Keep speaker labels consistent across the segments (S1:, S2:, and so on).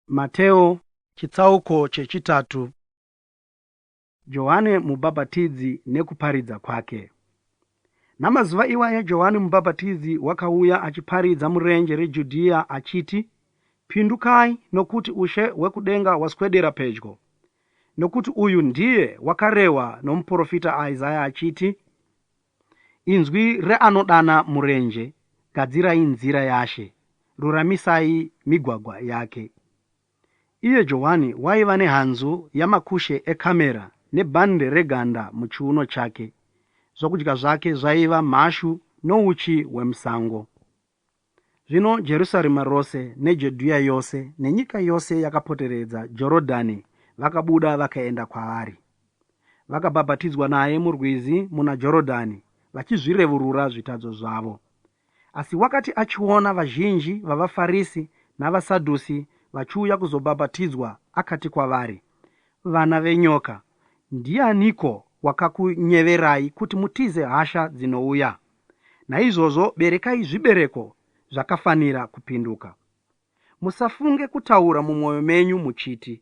S1: Mateo chitsauko chechitatu. Johani mubhabhatidzi nekuparidza kwake. Namazuva iwaya Johani mubhabhatidzi wakauya achiparidza murenje reJudhea achiti, "Pindukai, nokuti ushe hwekudenga hwaswedera pedyo." Nokuti uyu ndiye wakarehwa nomuprofita Isaya achiti, "Inzwi reanodana murenje, gadzirai nzira yaShe, ruramisai migwagwa yake." Iye Johani waiva nehanzu yamakushe ekamera nebhande reganda muchiuno chake. Zvokudya zvake zvaiva mhashu nouchi hwemusango. Zvino Jerusarema rose neJudhea yose nenyika yose yakapoteredza Jorodhani vakabuda vakaenda kwaari. Vakabhabhatidzwa naye murwizi muna Jorodhani, vachizvirevurura zvitadzo zvavo. Asi wakati achiona vazhinji vavaFarisi navaSadhusi vachiuya kuzobhabhatidzwa, akati kwavari, "Vana venyoka, ndianiko wakakunyeverai kuti mutize hasha dzinouya? Naizvozvo berekai zvibereko zvakafanira kupinduka. Musafunge kutaura mumwoyo menyu muchiti,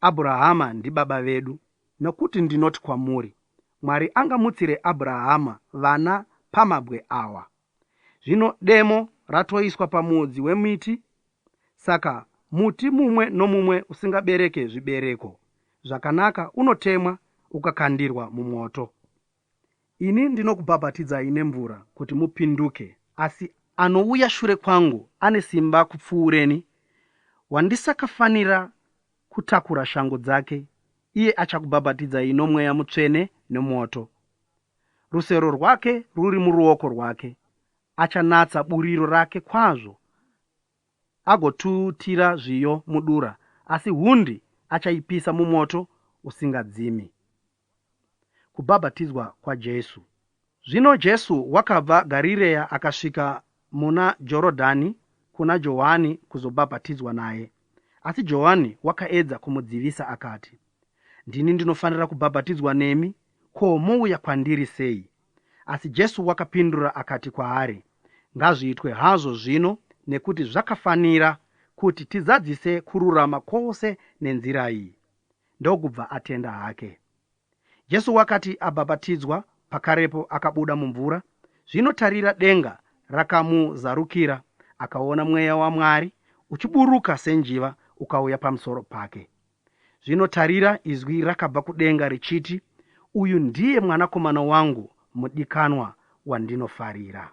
S1: Abhurahama ndibaba vedu, nokuti ndinoti kwamuri, Mwari angamutsire Abhurahama vana pamabwe awa. Zvino demo ratoiswa pamudzi wemiti, saka muti mumwe nomumwe usingabereke zvibereko zvakanaka unotemwa ukakandirwa mumoto. Ini ndinokubhabhatidzai nemvura kuti mupinduke, asi anouya shure kwangu ane simba kupfuureni, wandisakafanira kutakura shangu dzake. Iye achakubhabhatidzai nomweya mutsvene nemoto. Rusero rwake ruri muruoko rwake. Achanatsa buriro rake kwazvo agotutira zviyo mudura, asi hundi achaipisa mumoto usingadzimi. Kubhabhatidzwa kwaJesu. Zvino Jesu wakabva Garireya akasvika muna Jorodhani kuna Johani kuzobhabhatidzwa naye. Asi Johani wakaedza kumudzivisa akati, "Ndini ndinofanira kubhabhatidzwa nemi, ko mouya kwandiri sei?" Asi Jesu wakapindura akati kwaari, "Ngazviitwe hazvo zvino, nekuti zvakafanira kuti tizadzise kururama kwose nenzira iyi." Ndokubva atenda hake. Jesu wakati abhabhatidzwa, pakarepo akabuda mumvura. Zvino tarira, denga rakamuzarukira, akaona mweya waMwari uchiburuka senjiva ukauya pamusoro pake. Zvino tarira, izwi rakabva kudenga richiti, "Uyu ndiye mwanakomana wangu mudikanwa wandinofarira."